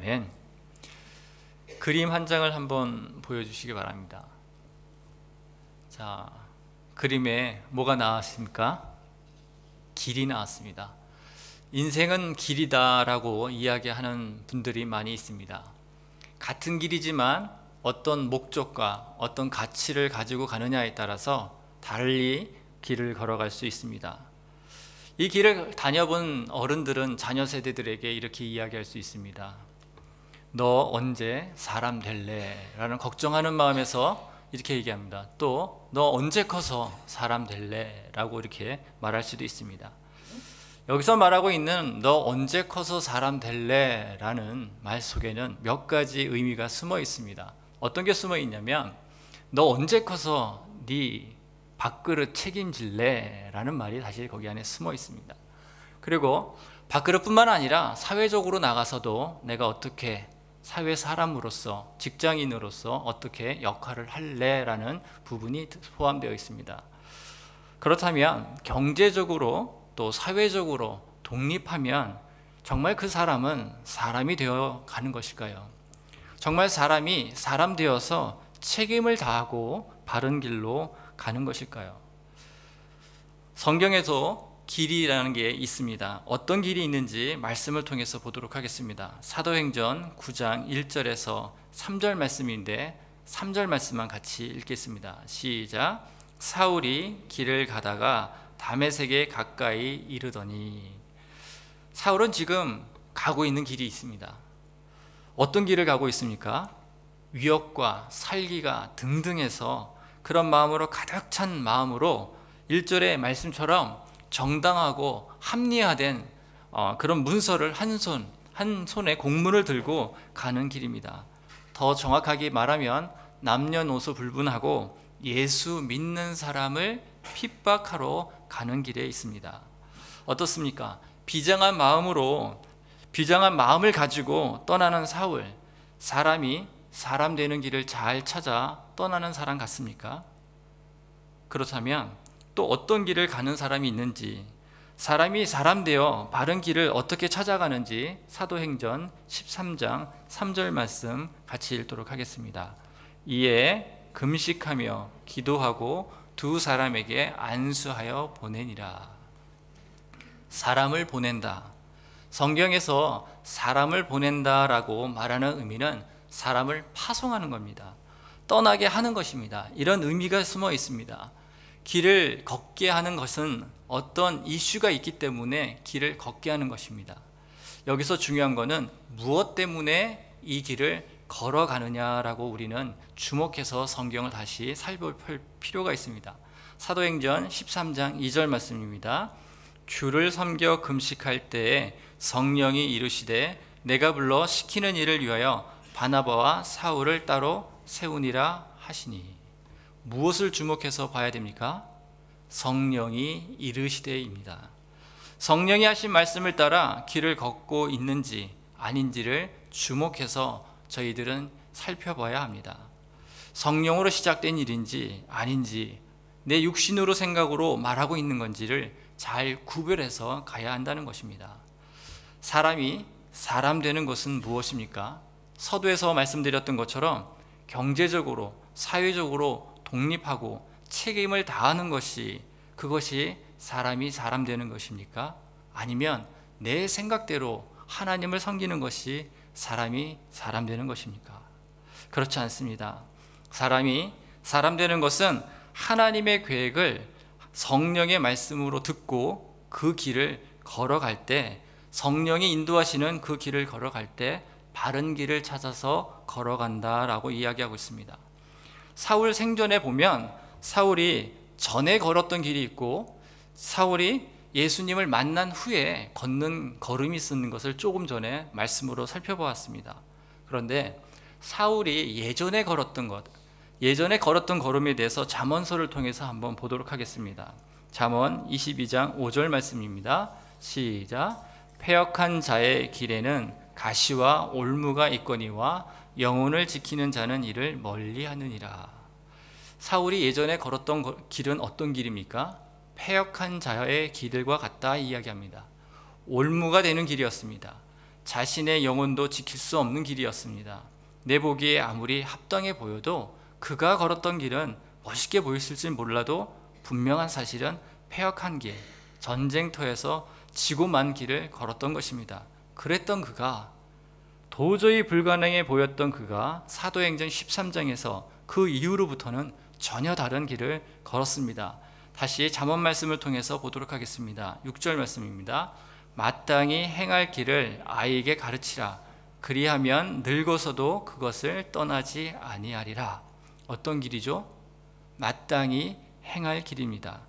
아멘. 그림 한 장을 한번 보여주시기 바랍니다. 자, 그림에 뭐가 나왔습니까? 길이 나왔습니다. 인생은 길이다라고 이야기하는 분들이 많이 있습니다. 같은 길이지만 어떤 목적과 어떤 가치를 가지고 가느냐에 따라서 달리 길을 걸어갈 수 있습니다. 이 길을 다녀본 어른들은 자녀 세대들에게 이렇게 이야기할 수 있습니다. 너 언제 사람 될래? 라는 걱정하는 마음에서 이렇게 얘기합니다. 또 너 언제 커서 사람 될래? 라고 이렇게 말할 수도 있습니다. 여기서 말하고 있는 너 언제 커서 사람 될래? 라는 말 속에는 몇 가지 의미가 숨어 있습니다. 어떤 게 숨어 있냐면 너 언제 커서 네 밥그릇 책임질래? 라는 말이 사실 거기 안에 숨어 있습니다. 그리고 밥그릇뿐만 아니라 사회적으로 나가서도 내가 어떻게 사회 사람으로서 직장인으로서 어떻게 역할을 할래? 라는 부분이 포함되어 있습니다. 그렇다면 경제적으로 또 사회적으로 독립하면 정말 그 사람은 사람이 되어 가는 것일까요? 정말 사람이 사람 되어서 책임을 다하고 바른 길로 가는 것일까요? 성경에도 길이라는 게 있습니다. 어떤 길이 있는지 말씀을 통해서 보도록 하겠습니다. 사도행전 9장 1절에서 3절 말씀인데 3절 말씀만 같이 읽겠습니다. 시작. 사울이 길을 가다가 다메섹에 가까이 이르더니. 사울은 지금 가고 있는 길이 있습니다. 어떤 길을 가고 있습니까? 위협과 살기가 등등해서 그런 마음으로 가득 찬 마음으로 1절의 말씀처럼 정당하고 합리화된 그런 문서를 한 손에 공문을 들고 가는 길입니다. 더 정확하게 말하면 남녀노소 불문하고 예수 믿는 사람을 핍박하러 가는 길에 있습니다. 어떻습니까? 비장한 마음을 가지고 떠나는 사울, 사람이 사람 되는 길을 잘 찾아 떠나는 사람 같습니까? 그렇다면 또 어떤 길을 가는 사람이 있는지, 사람이 사람 되어 바른 길을 어떻게 찾아가는지 사도행전 13장 3절 말씀 같이 읽도록 하겠습니다. 이에 금식하며 기도하고 두 사람에게 안수하여 보내니라. 사람을 보낸다. 성경에서 사람을 보낸다라고 말하는 의미는 사람을 파송하는 겁니다. 떠나게 하는 것입니다. 이런 의미가 숨어 있습니다. 길을 걷게 하는 것은 어떤 이슈가 있기 때문에 길을 걷게 하는 것입니다. 여기서 중요한 것은 무엇 때문에 이 길을 걸어가느냐라고 우리는 주목해서 성경을 다시 살펴볼 필요가 있습니다. 사도행전 13장 2절 말씀입니다. 주를 섬겨 금식할 때에 성령이 이르시되 내가 불러 시키는 일을 위하여 바나바와 사울을 따로 세우니라 하시니. 무엇을 주목해서 봐야 됩니까? 성령이 이르시되입니다. 성령이 하신 말씀을 따라 길을 걷고 있는지 아닌지를 주목해서 저희들은 살펴봐야 합니다. 성령으로 시작된 일인지 아닌지, 내 육신으로 생각으로 말하고 있는 건지를 잘 구별해서 가야 한다는 것입니다. 사람이 사람 되는 것은 무엇입니까? 서두에서 말씀드렸던 것처럼 경제적으로, 사회적으로 독립하고 책임을 다하는 것이, 그것이 사람이 사람 되는 것입니까? 아니면 내 생각대로 하나님을 섬기는 것이 사람이 사람 되는 것입니까? 그렇지 않습니다. 사람이 사람 되는 것은 하나님의 계획을 성령의 말씀으로 듣고 그 길을 걸어갈 때, 성령이 인도하시는 그 길을 걸어갈 때 바른 길을 찾아서 걸어간다라고 이야기하고 있습니다. 사울 생전에 보면 사울이 전에 걸었던 길이 있고 사울이 예수님을 만난 후에 걷는 걸음이 있는 것을 조금 전에 말씀으로 살펴보았습니다. 그런데 사울이 예전에 걸었던 걸음에 대해서 잠언서를 통해서 한번 보도록 하겠습니다. 잠언 22장 5절 말씀입니다. 시작. 패역한 자의 길에는 가시와 올무가 있거니와 영혼을 지키는 자는 이를 멀리하느니라. 사울이 예전에 걸었던 길은 어떤 길입니까? 패역한 자의 길들과 같다 이야기합니다. 올무가 되는 길이었습니다. 자신의 영혼도 지킬 수 없는 길이었습니다. 내 보기에 아무리 합당해 보여도 그가 걸었던 길은 멋있게 보였을지 몰라도 분명한 사실은 폐역한 길, 전쟁터에서 지고 만 길을 걸었던 것입니다. 그랬던 그가, 도저히 불가능해 보였던 그가 사도행전 13장에서 그 이후로부터는 전혀 다른 길을 걸었습니다. 다시 잠언 말씀을 통해서 보도록 하겠습니다. 6절 말씀입니다. 마땅히 행할 길을 아이에게 가르치라. 그리하면 늙어서도 그것을 떠나지 아니하리라. 어떤 길이죠? 마땅히 행할 길입니다.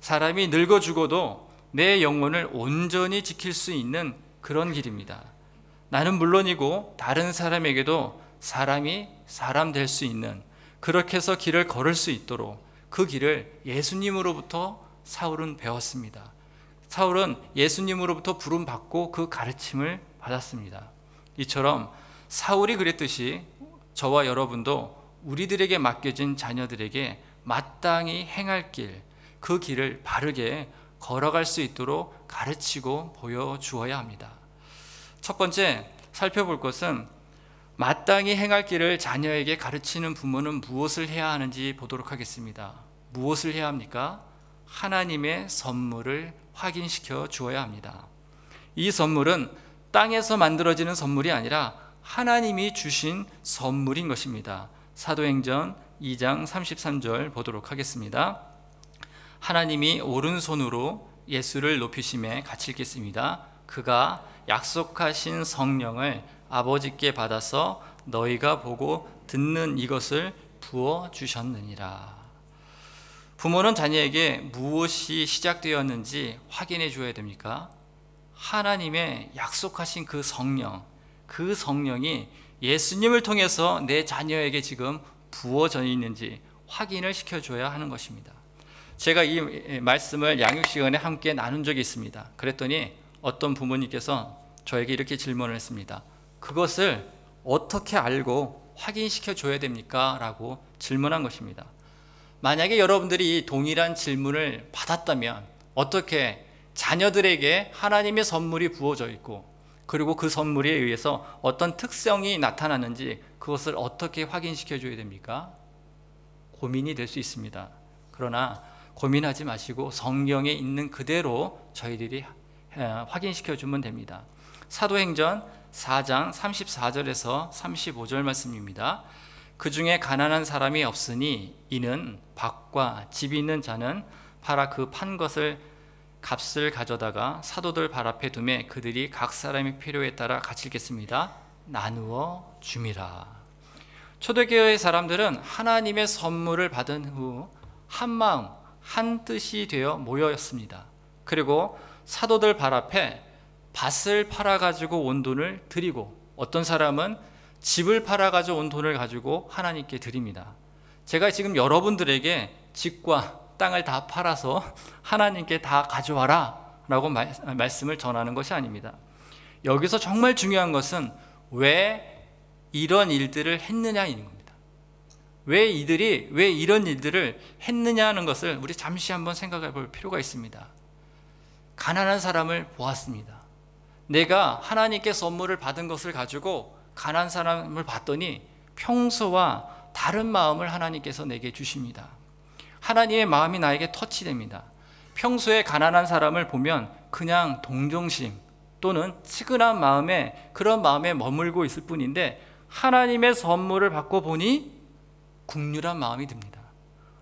사람이 늙어 죽어도 내 영혼을 온전히 지킬 수 있는 그런 길입니다. 나는 물론이고 다른 사람에게도 사람이 사람 될 수 있는, 그렇게 해서 길을 걸을 수 있도록 그 길을 예수님으로부터 사울은 배웠습니다. 사울은 예수님으로부터 부름받고 그 가르침을 받았습니다. 이처럼 사울이 그랬듯이 저와 여러분도 우리들에게 맡겨진 자녀들에게 마땅히 행할 길, 그 길을 바르게 걸어갈 수 있도록 가르치고 보여주어야 합니다. 첫 번째 살펴볼 것은 마땅히 행할 길을 자녀에게 가르치는 부모는 무엇을 해야 하는지 보도록 하겠습니다. 무엇을 해야 합니까? 하나님의 선물을 확인시켜 주어야 합니다. 이 선물은 땅에서 만들어지는 선물이 아니라 하나님이 주신 선물인 것입니다. 사도행전 2장 33절 보도록 하겠습니다. 하나님이 오른손으로 예수를 높이심에 같이 읽겠습니다. 그가 약속하신 성령을 아버지께 받아서 너희가 보고 듣는 이것을 부어 주셨느니라. 부모는 자녀에게 무엇이 시작되었는지 확인해 줘야 됩니까? 하나님의 약속하신 그 성령, 그 성령이 예수님을 통해서 내 자녀에게 지금 부어져 있는지 확인을 시켜줘야 하는 것입니다. 제가 이 말씀을 양육 시간에 함께 나눈 적이 있습니다. 그랬더니 어떤 부모님께서 저에게 이렇게 질문을 했습니다. 그것을 어떻게 알고 확인시켜 줘야 됩니까? 라고 질문한 것입니다. 만약에 여러분들이 이 동일한 질문을 받았다면 어떻게 자녀들에게 하나님의 선물이 부어져 있고, 그리고 그 선물에 의해서 어떤 특성이 나타나는지 그것을 어떻게 확인시켜 줘야 됩니까? 고민이 될 수 있습니다. 그러나 고민하지 마시고 성경에 있는 그대로 저희들이 확인시켜 주면 됩니다. 사도행전 4장 34절에서 35절 말씀입니다. 그 중에 가난한 사람이 없으니 이는 밭과 집이 있는 자는 팔아 그 판 것을 값을 가져다가 사도들 발 앞에 두매 그들이 각 사람의 필요에 따라 같이 읽겠습니다. 나누어 줌이라. 초대교회의 사람들은 하나님의 선물을 받은 후 한 마음 한 뜻이 되어 모였습니다. 그리고 사도들 발 앞에 밭을 팔아가지고 온 돈을 드리고, 어떤 사람은 집을 팔아가지고 온 돈을 가지고 하나님께 드립니다. 제가 지금 여러분들에게 집과 땅을 다 팔아서 하나님께 다 가져와라 라고 말씀을 전하는 것이 아닙니다. 여기서 정말 중요한 것은 왜 이런 일들을 했느냐인 겁니다. 왜 이들이 왜 이런 일들을 했느냐 하는 것을 우리 잠시 한번 생각해 볼 필요가 있습니다. 가난한 사람을 보았습니다. 내가 하나님께 선물을 받은 것을 가지고 가난한 사람을 봤더니 평소와 다른 마음을 하나님께서 내게 주십니다. 하나님의 마음이 나에게 터치됩니다. 평소에 가난한 사람을 보면 그냥 동정심 또는 측은한 마음에, 그런 마음에 머물고 있을 뿐인데, 하나님의 선물을 받고 보니 국률한 마음이 듭니다.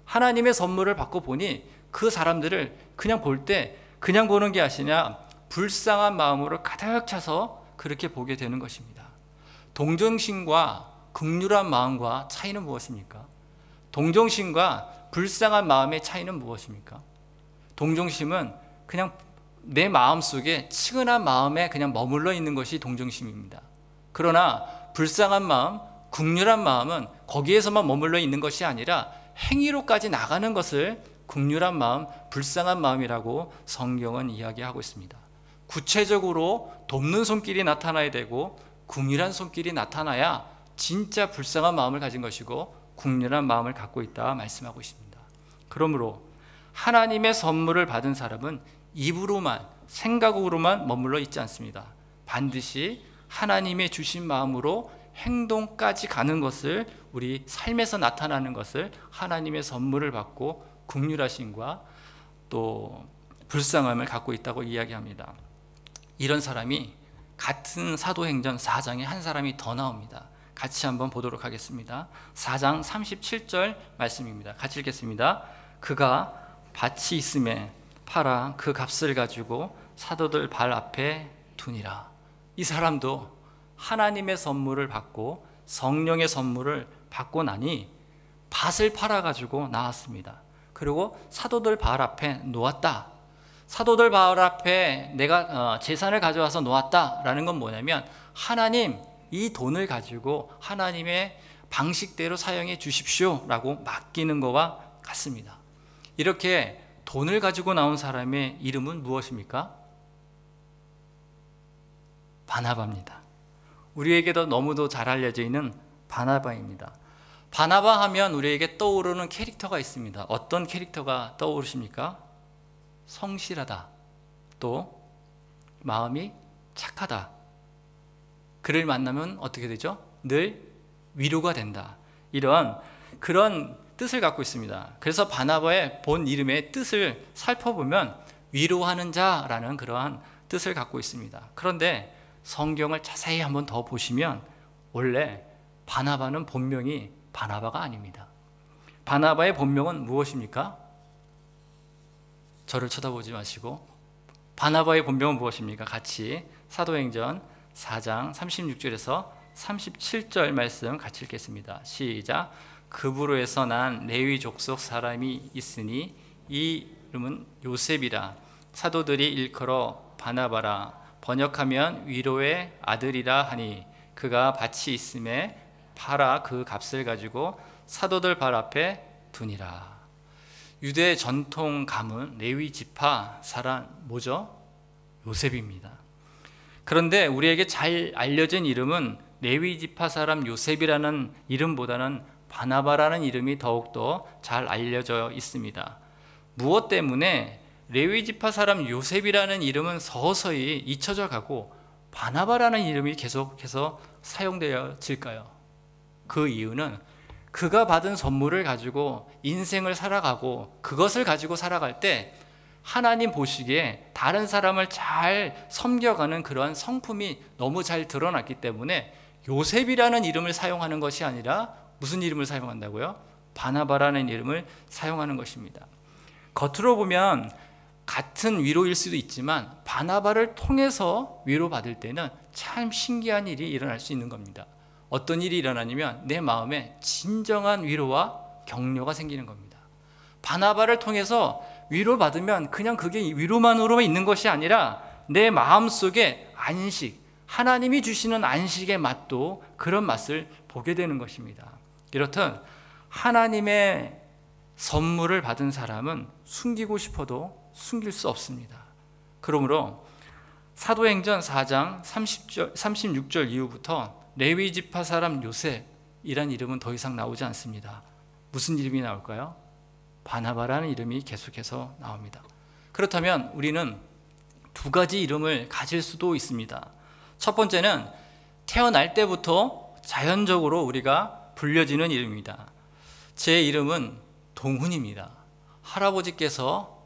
하나님의 선물을 받고 보니 그 사람들을 그냥 볼 때 그냥 보는 게 아니라 불쌍한 마음으로 가득 차서 그렇게 보게 되는 것입니다. 동정심과 긍휼한 마음과 차이는 무엇입니까? 동정심과 불쌍한 마음의 차이는 무엇입니까? 동정심은 그냥 내 마음속에 측은한 마음에 그냥 머물러 있는 것이 동정심입니다. 그러나 불쌍한 마음, 긍휼한 마음은 거기에서만 머물러 있는 것이 아니라 행위로까지 나가는 것을 긍휼한 마음, 불쌍한 마음이라고 성경은 이야기하고 있습니다. 구체적으로 돕는 손길이 나타나야 되고 긍휼한 손길이 나타나야 진짜 불쌍한 마음을 가진 것이고 긍휼한 마음을 갖고 있다 말씀하고 있습니다. 그러므로 하나님의 선물을 받은 사람은 입으로만, 생각으로만 머물러 있지 않습니다. 반드시 하나님의 주신 마음으로 행동까지 가는 것을, 우리 삶에서 나타나는 것을 하나님의 선물을 받고 긍휼하심과 또 불쌍함을 갖고 있다고 이야기합니다. 이런 사람이 같은 사도행전 4장에 한 사람이 더 나옵니다. 같이 한번 보도록 하겠습니다. 4장 37절 말씀입니다. 같이 읽겠습니다. 그가 밭이 있음에 팔아 그 값을 가지고 사도들 발 앞에 두니라. 이 사람도 하나님의 선물을 받고 성령의 선물을 받고 나니 밭을 팔아 가지고 나왔습니다. 그리고 사도들 발 앞에 놓았다. 사도들 발 앞에 내가 재산을 가져와서 놓았다라는 건 뭐냐면, 하나님, 이 돈을 가지고 하나님의 방식대로 사용해 주십시오 라고 맡기는 것과 같습니다. 이렇게 돈을 가지고 나온 사람의 이름은 무엇입니까? 바나바입니다. 우리에게도 너무도 잘 알려져 있는 바나바입니다. 바나바 하면 우리에게 떠오르는 캐릭터가 있습니다. 어떤 캐릭터가 떠오르십니까? 성실하다, 또 마음이 착하다, 그를 만나면 어떻게 되죠? 늘 위로가 된다, 이런 그런 뜻을 갖고 있습니다. 그래서 바나바의 본 이름의 뜻을 살펴보면 위로하는 자라는 그러한 뜻을 갖고 있습니다. 그런데 성경을 자세히 한번 더 보시면 원래 바나바는 본명이 바나바가 아닙니다. 바나바의 본명은 무엇입니까? 저를 쳐다보지 마시고, 바나바의 본명은 무엇입니까? 같이 사도행전 4장 36절에서 37절 말씀 같이 읽겠습니다. 시작. 그브로에서 난 레위 족속 사람이 있으니 이 이름은 요셉이라. 사도들이 일컬어 바나바라. 번역하면 위로의 아들이라 하니 그가 밭이 있음에 팔아 그 값을 가지고 사도들 발 앞에 두니라. 유대 전통 가문 레위 지파 사람 뭐죠? 요셉입니다. 그런데 우리에게 잘 알려진 이름은 레위 지파 사람 요셉이라는 이름보다는 바나바라는 이름이 더욱더 잘 알려져 있습니다. 무엇 때문에 레위 지파 사람 요셉이라는 이름은 서서히 잊혀져 가고 바나바라는 이름이 계속해서 사용되어질까요? 그 이유는 그가 받은 선물을 가지고 인생을 살아가고 그것을 가지고 살아갈 때 하나님 보시기에 다른 사람을 잘 섬겨가는 그러한 성품이 너무 잘 드러났기 때문에 요셉이라는 이름을 사용하는 것이 아니라 무슨 이름을 사용한다고요? 바나바라는 이름을 사용하는 것입니다. 겉으로 보면 같은 위로일 수도 있지만 바나바를 통해서 위로받을 때는 참 신기한 일이 일어날 수 있는 겁니다. 어떤 일이 일어나냐면 내 마음에 진정한 위로와 격려가 생기는 겁니다. 바나바를 통해서 위로받으면 그냥 그게 위로만으로 있는 것이 아니라 내 마음속에 안식, 하나님이 주시는 안식의 맛도 그런 맛을 보게 되는 것입니다. 이렇듯 하나님의 선물을 받은 사람은 숨기고 싶어도 숨길 수 없습니다. 그러므로 사도행전 4장 36절 이후부터 레위 지파 사람 요셉이란 이름은 더 이상 나오지 않습니다. 무슨 이름이 나올까요? 바나바라는 이름이 계속해서 나옵니다. 그렇다면 우리는 두 가지 이름을 가질 수도 있습니다. 첫 번째는 태어날 때부터 자연적으로 우리가 불려지는 이름입니다. 제 이름은 동훈입니다. 할아버지께서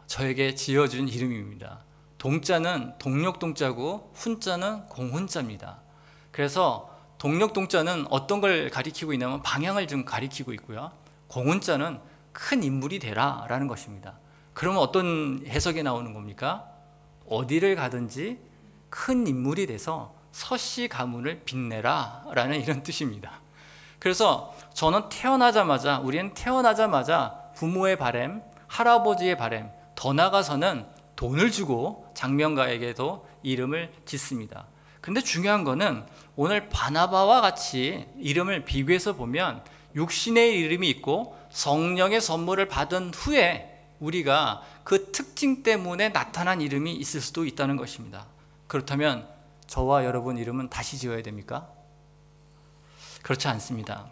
저에게 지어준 이름입니다. 동자는 동력동자고 훈자는 공훈자입니다. 그래서 동력동자는 어떤 걸 가리키고 있냐면 방향을 좀 가리키고 있고요. 공훈자는 큰 인물이 되라 라는 것입니다. 그러면 어떤 해석이 나오는 겁니까? 어디를 가든지 큰 인물이 돼서 서씨 가문을 빛내라 라는 이런 뜻입니다. 그래서 저는 우리는 태어나자마자 부모의 바람, 할아버지의 바람, 더 나아가서는 돈을 주고 장명가에게도 이름을 짓습니다. 근데 중요한 거는 오늘 바나바와 같이 이름을 비교해서 보면 육신의 이름이 있고 성령의 선물을 받은 후에 우리가 그 특징 때문에 나타난 이름이 있을 수도 있다는 것입니다. 그렇다면 저와 여러분 이름은 다시 지어야 됩니까? 그렇지 않습니다.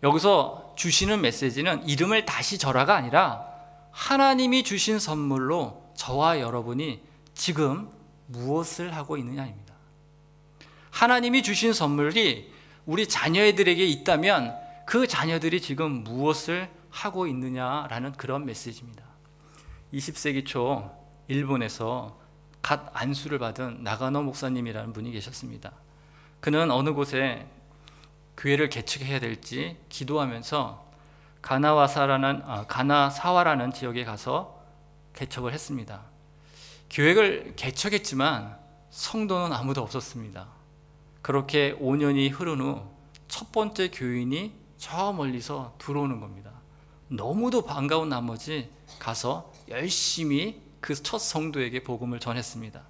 여기서 주시는 메시지는 이름을 다시 절하가 아니라 하나님이 주신 선물로 저와 여러분이 지금 무엇을 하고 있느냐입니다. 하나님이 주신 선물이 우리 자녀들에게 있다면 그 자녀들이 지금 무엇을 하고 있느냐라는 그런 메시지입니다. 20세기 초 일본에서 갓 안수를 받은 나가노 목사님이라는 분이 계셨습니다. 그는 어느 곳에 교회를 개척해야 될지 기도하면서 가나사와라는 지역에 가서 개척을 했습니다. 교회를 개척했지만 성도는 아무도 없었습니다. 그렇게 5년이 흐른 후 첫 번째 교인이 저 멀리서 들어오는 겁니다. 너무도 반가운 나머지 가서 열심히 그 첫 성도에게 복음을 전했습니다.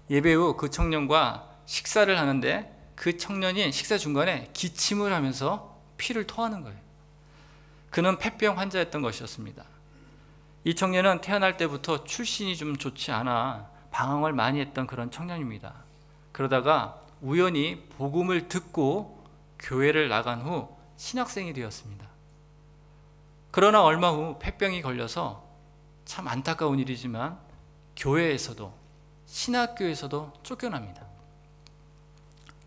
예배 후 그 청년과 식사를 하는데 그 청년이 식사 중간에 기침을 하면서 피를 토하는 거예요. 그는 폐병 환자였던 것이었습니다. 이 청년은 태어날 때부터 출신이 좀 좋지 않아 방황을 많이 했던 그런 청년입니다. 그러다가 우연히 복음을 듣고 교회를 나간 후 신학생이 되었습니다. 그러나 얼마 후 폐병이 걸려서 참 안타까운 일이지만 교회에서도 신학교에서도 쫓겨납니다.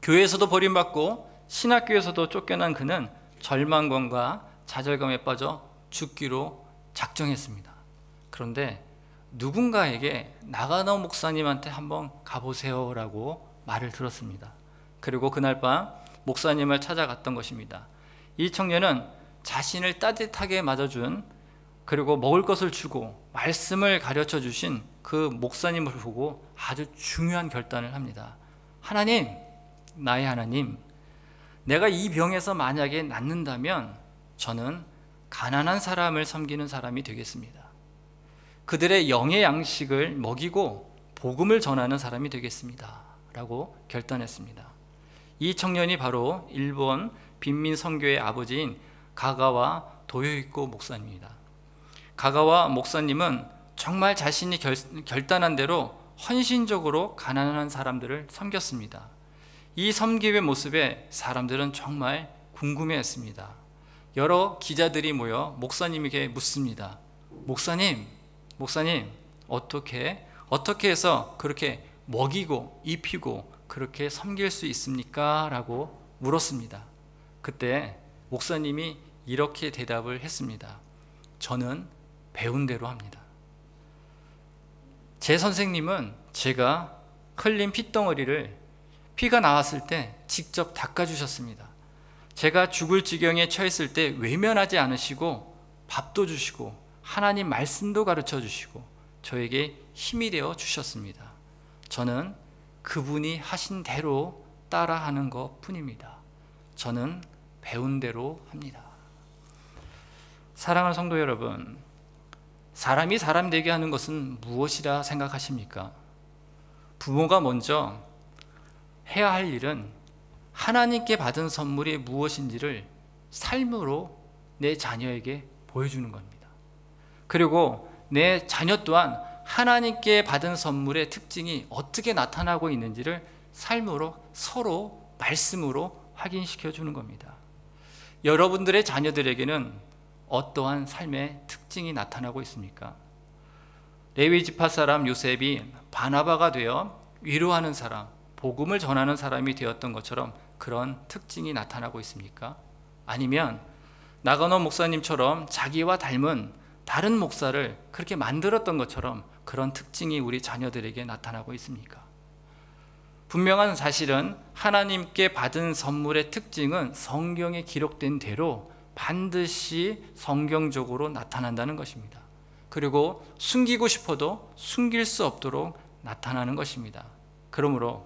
교회에서도 버림받고 신학교에서도 쫓겨난 그는 절망감과 좌절감에 빠져 죽기로 작정했습니다. 그런데 누군가에게 나가노 목사님한테 한번 가보세요 라고 말을 들었습니다. 그리고 그날 밤 목사님을 찾아갔던 것입니다. 이 청년은 자신을 따뜻하게 맞아준, 그리고 먹을 것을 주고 말씀을 가르쳐 주신 그 목사님을 보고 아주 중요한 결단을 합니다. 하나님, 나의 하나님, 내가 이 병에서 만약에 낫는다면 저는 가난한 사람을 섬기는 사람이 되겠습니다. 그들의 영의 양식을 먹이고 복음을 전하는 사람이 되겠습니다 라고 결단했습니다. 이 청년이 바로 일본 빈민 선교의 아버지인 가가와 도요이코 목사님입니다. 가가와 목사님은 정말 자신이 결단한 대로 헌신적으로 가난한 사람들을 섬겼습니다. 이 섬김의 모습에 사람들은 정말 궁금해했습니다. 여러 기자들이 모여 목사님에게 묻습니다. 목사님, 어떻게 해서 그렇게 먹이고 입히고 그렇게 섬길 수 있습니까? 라고 물었습니다. 그때 목사님이 이렇게 대답을 했습니다. 저는 배운 대로 합니다. 제 선생님은 제가 흘린 핏덩어리를 피가 나왔을 때 직접 닦아주셨습니다. 제가 죽을 지경에 처했을 때 외면하지 않으시고 밥도 주시고 하나님 말씀도 가르쳐 주시고 저에게 힘이 되어 주셨습니다. 저는 그분이 하신 대로 따라하는 것 뿐입니다. 저는 배운 대로 합니다. 사랑하는 성도 여러분, 사람이 사람 되게 하는 것은 무엇이라 생각하십니까? 부모가 먼저 해야 할 일은 하나님께 받은 선물이 무엇인지를 삶으로 내 자녀에게 보여주는 겁니다. 그리고 내 자녀 또한 하나님께 받은 선물의 특징이 어떻게 나타나고 있는지를 삶으로 서로 말씀으로 확인시켜 주는 겁니다. 여러분들의 자녀들에게는 어떠한 삶의 특징이 나타나고 있습니까? 레위 지파 사람 요셉이 바나바가 되어 위로하는 사람, 복음을 전하는 사람이 되었던 것처럼 그런 특징이 나타나고 있습니까? 아니면 나가노 목사님처럼 자기와 닮은 다른 목사를 그렇게 만들었던 것처럼 그런 특징이 우리 자녀들에게 나타나고 있습니까? 분명한 사실은 하나님께 받은 선물의 특징은 성경에 기록된 대로 반드시 성경적으로 나타난다는 것입니다. 그리고 숨기고 싶어도 숨길 수 없도록 나타나는 것입니다. 그러므로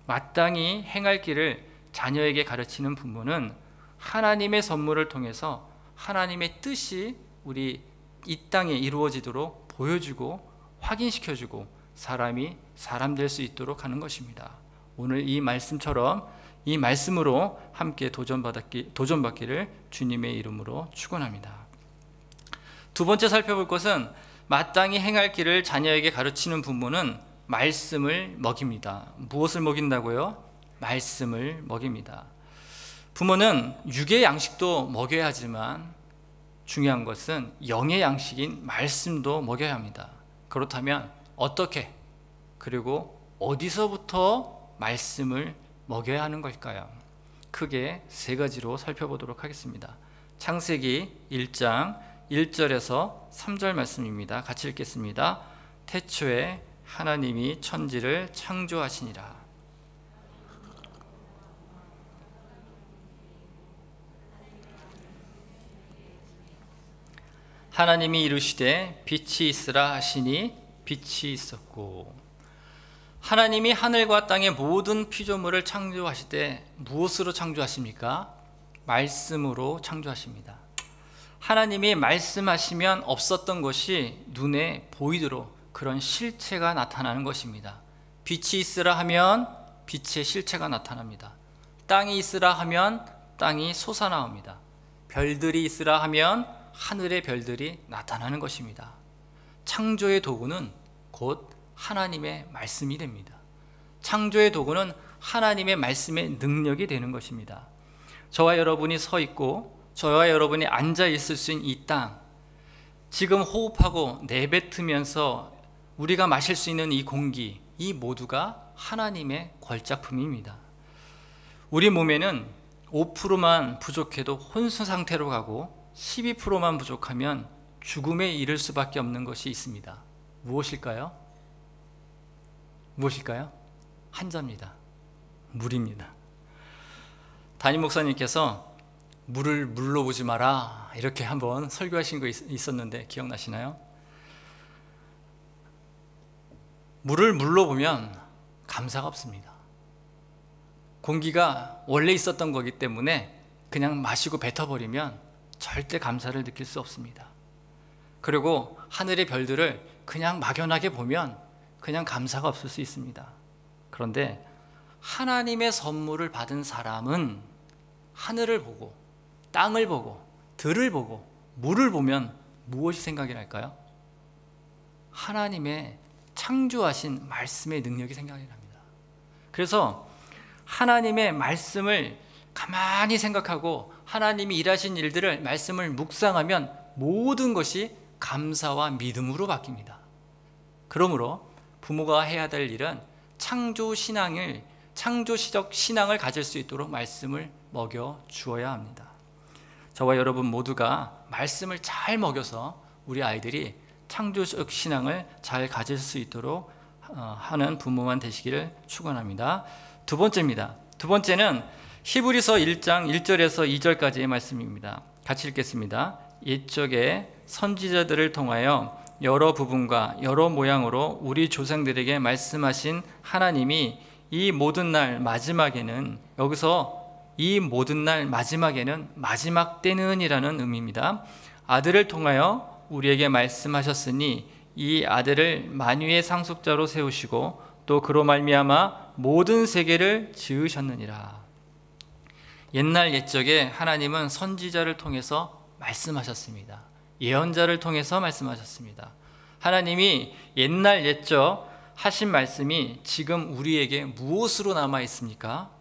마땅히 행할 길을 자녀에게 가르치는 부모는 하나님의 선물을 통해서 하나님의 뜻이 우리 이 땅에 이루어지도록 보여주고 확인시켜주고 사람이 사람 될 수 있도록 하는 것입니다. 오늘 이 말씀처럼 이 말씀으로 함께 도전받기를 주님의 이름으로 축원합니다. 두 번째 살펴볼 것은 마땅히 행할 길을 자녀에게 가르치는 부모는 말씀을 먹입니다. 무엇을 먹인다고요? 말씀을 먹입니다. 부모는 육의 양식도 먹여야 하지만 중요한 것은 영의 양식인 말씀도 먹여야 합니다. 그렇다면 어떻게, 그리고 어디서부터 말씀을 먹여야 하는 걸까요? 크게 세 가지로 살펴보도록 하겠습니다. 창세기 1장 1절에서 3절 말씀입니다. 같이 읽겠습니다. 태초에 하나님이 천지를 창조하시니라. 하나님이 이르시되 빛이 있으라 하시니 빛이 있었고. 하나님이 하늘과 땅의 모든 피조물을 창조하실 때 무엇으로 창조하십니까? 말씀으로 창조하십니다. 하나님이 말씀하시면 없었던 것이 눈에 보이도록 그런 실체가 나타나는 것입니다. 빛이 있으라 하면 빛의 실체가 나타납니다. 땅이 있으라 하면 땅이 솟아나옵니다. 별들이 있으라 하면 하늘의 별들이 나타나는 것입니다. 창조의 도구는 곧 하나님의 말씀이 됩니다. 창조의 도구는 하나님의 말씀의 능력이 되는 것입니다. 저와 여러분이 서 있고 저와 여러분이 앉아 있을 수 있는 이 땅, 지금 호흡하고 내뱉으면서 우리가 마실 수 있는 이 공기, 이 모두가 하나님의 걸작품입니다. 우리 몸에는 5%만 부족해도 혼수 상태로 가고 12%만 부족하면 죽음에 이를 수밖에 없는 것이 있습니다. 무엇일까요? 무엇일까요? 한자입니다. 물입니다. 담임 목사님께서 물을 물로 보지 마라 이렇게 한번 설교하신 거 있었는데 기억나시나요? 물을 물로 보면 감사가 없습니다. 공기가 원래 있었던 거기 때문에 그냥 마시고 뱉어버리면 절대 감사를 느낄 수 없습니다. 그리고 하늘의 별들을 그냥 막연하게 보면 그냥 감사가 없을 수 있습니다. 그런데 하나님의 선물을 받은 사람은 하늘을 보고 땅을 보고 들을 보고 물을 보면 무엇이 생각이 날까요? 하나님의 창조하신 말씀의 능력이 생각이 납니다. 그래서 하나님의 말씀을 가만히 생각하고 하나님이 일하신 일들을 말씀을 묵상하면 모든 것이 감사와 믿음으로 바뀝니다. 그러므로 부모가 해야 될 일은 창조시적 신앙을 가질 수 있도록 말씀을 먹여 주어야 합니다. 저와 여러분 모두가 말씀을 잘 먹여서 우리 아이들이 창조적 신앙을 잘 가질 수 있도록 하는 부모만 되시기를 축원합니다. 두 번째입니다. 두 번째는 히브리서 1장 1절에서 2절까지의 말씀입니다. 같이 읽겠습니다. 옛적에 선지자들을 통하여 여러 부분과 여러 모양으로 우리 조상들에게 말씀하신 하나님이 이 모든 날 마지막에는, 여기서 이 모든 날 마지막에는 마지막 때는 이라는 의미입니다. 아들을 통하여 우리에게 말씀하셨으니 이 아들을 만유의 상속자로 세우시고 또 그로 말미암아 모든 세계를 지으셨느니라. 옛날 옛적에 하나님은 선지자를 통해서 말씀하셨습니다. 예언자를 통해서 말씀하셨습니다. 하나님이 옛날 옛적 하신 말씀이 지금 우리에게 무엇으로 남아 있습니까?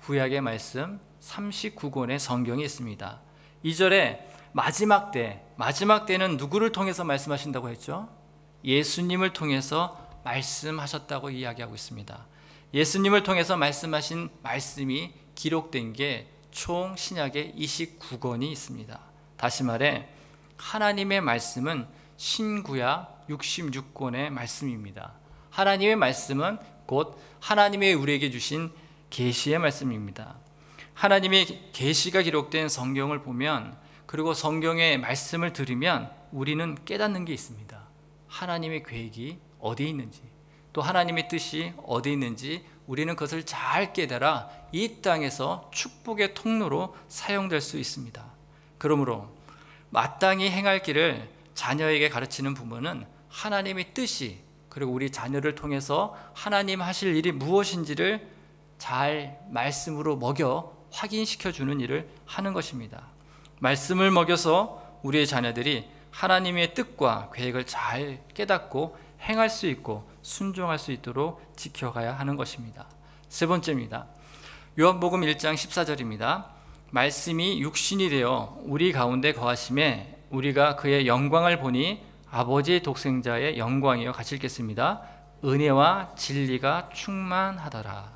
구약의 말씀 39권의 성경이 있습니다. 2절에 마지막 때는 누구를 통해서 말씀하신다고 했죠? 예수님을 통해서 말씀하셨다고 이야기하고 있습니다. 예수님을 통해서 말씀하신 말씀이 기록된 게 총 신약에 29권이 있습니다. 다시 말해 하나님의 말씀은 신구약 66권의 말씀입니다. 하나님의 말씀은 곧 하나님의 우리에게 주신 계시의 말씀입니다. 하나님의 계시가 기록된 성경을 보면, 그리고 성경의 말씀을 들으면 우리는 깨닫는 게 있습니다. 하나님의 계획이 어디에 있는지, 또 하나님의 뜻이 어디에 있는지 우리는 그것을 잘 깨달아 이 땅에서 축복의 통로로 사용될 수 있습니다. 그러므로 마땅히 행할 길을 자녀에게 가르치는 부모는 하나님의 뜻이, 그리고 우리 자녀를 통해서 하나님 하실 일이 무엇인지를 잘 말씀으로 먹여 확인시켜주는 일을 하는 것입니다. 말씀을 먹여서 우리의 자녀들이 하나님의 뜻과 계획을 잘 깨닫고 행할 수 있고 순종할 수 있도록 지켜가야 하는 것입니다. 세 번째입니다. 요한복음 1장 14절입니다. 말씀이 육신이 되어 우리 가운데 거하심에 우리가 그의 영광을 보니 아버지의 독생자의 영광이요. 같이 읽겠습니다. 은혜와 진리가 충만하더라.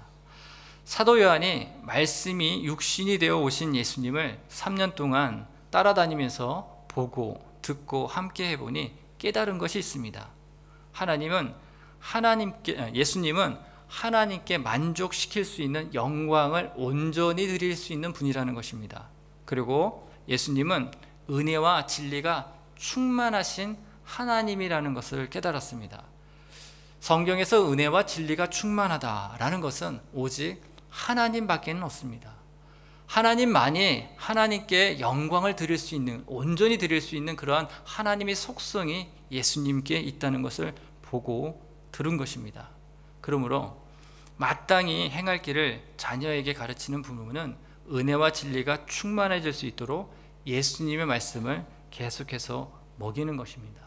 사도 요한이 말씀이 육신이 되어 오신 예수님을 3년 동안 따라다니면서 보고 듣고 함께 해보니 깨달은 것이 있습니다. 예수님은 하나님께 만족시킬 수 있는 영광을 온전히 드릴 수 있는 분이라는 것입니다. 그리고 예수님은 은혜와 진리가 충만하신 하나님이라는 것을 깨달았습니다. 성경에서 은혜와 진리가 충만하다라는 것은 오직 하나님밖에는 없습니다. 하나님만이 하나님께 영광을 드릴 수 있는, 온전히 드릴 수 있는 그러한 하나님의 속성이 예수님께 있다는 것을 보고 들은 것입니다. 그러므로 마땅히 행할 길을 자녀에게 가르치는 부모는 은혜와 진리가 충만해질 수 있도록 예수님의 말씀을 계속해서 먹이는 것입니다.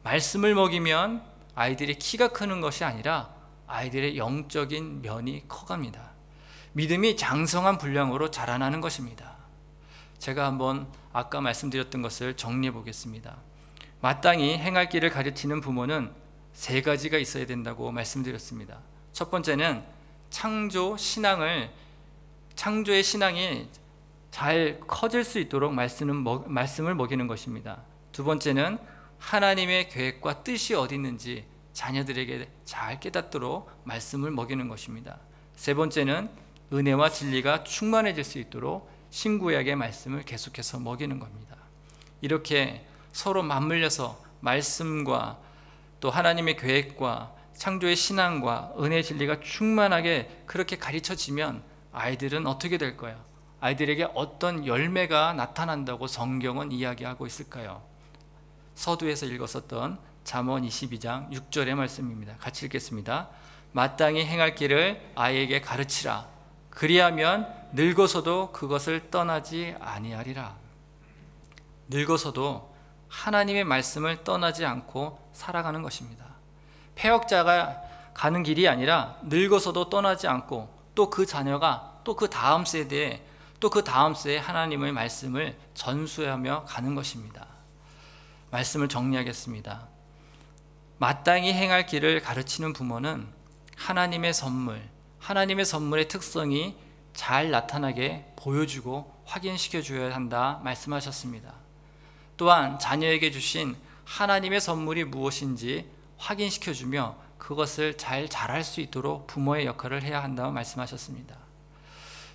말씀을 먹이면 아이들의 키가 크는 것이 아니라 아이들의 영적인 면이 커갑니다. 믿음이 장성한 분량으로 자라나는 것입니다. 제가 한번 아까 말씀드렸던 것을 정리해 보겠습니다. 마땅히 행할 길을 가르치는 부모는 3가지가 있어야 된다고 말씀드렸습니다. 첫 번째는 창조의 신앙이 잘 커질 수 있도록 말씀을 먹이는 것입니다. 두 번째는 하나님의 계획과 뜻이 어디 있는지 자녀들에게 잘 깨닫도록 말씀을 먹이는 것입니다. 세 번째는 은혜와 진리가 충만해질 수 있도록 신구약의 말씀을 계속해서 먹이는 겁니다. 이렇게 서로 맞물려서 말씀과 또 하나님의 계획과 창조의 신앙과 은혜의 진리가 충만하게 그렇게 가르쳐지면 아이들은 어떻게 될까요? 아이들에게 어떤 열매가 나타난다고 성경은 이야기하고 있을까요? 서두에서 읽었었던 잠언 22장 6절의 말씀입니다. 같이 읽겠습니다. 마땅히 행할 길을 아이에게 가르치라. 그리하면 늙어서도 그것을 떠나지 아니하리라. 늙어서도 하나님의 말씀을 떠나지 않고 살아가는 것입니다. 폐역자가 가는 길이 아니라 늙어서도 떠나지 않고 또 그 자녀가 또 그 다음 세대에 또 그 다음 세대에 하나님의 말씀을 전수하며 가는 것입니다. 말씀을 정리하겠습니다. 마땅히 행할 길을 가르치는 부모는 하나님의 선물의 특성이 잘 나타나게 보여주고 확인시켜 줘야 한다 말씀하셨습니다. 또한 자녀에게 주신 하나님의 선물이 무엇인지 확인시켜 주며 그것을 잘 자랄 수 있도록 부모의 역할을 해야 한다고 말씀하셨습니다.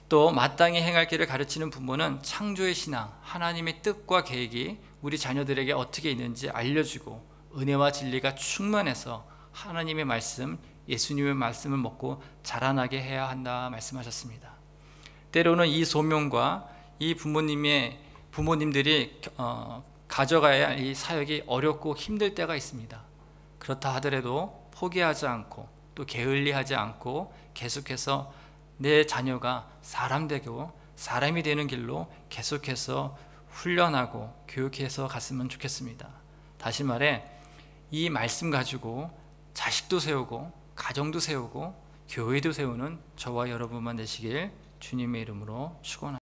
또 마땅히 행할 길을 가르치는 부모는 창조의 신앙, 하나님의 뜻과 계획이 우리 자녀들에게 어떻게 있는지 알려주고 은혜와 진리가 충만해서 하나님의 말씀, 예수님의 말씀을 먹고 자라나게 해야 한다 말씀하셨습니다. 때로는 이 소명과 이 부모님들이 가져가야 할 이 사역이 어렵고 힘들 때가 있습니다. 그렇다 하더라도 포기하지 않고 또 게을리하지 않고 계속해서 내 자녀가 사람이 되는 길로 계속해서 훈련하고 교육해서 갔으면 좋겠습니다. 다시 말해 이 말씀 가지고 자식도 세우고 가정도 세우고 교회도 세우는 저와 여러분만 되시길 주님의 이름으로 축원합니다.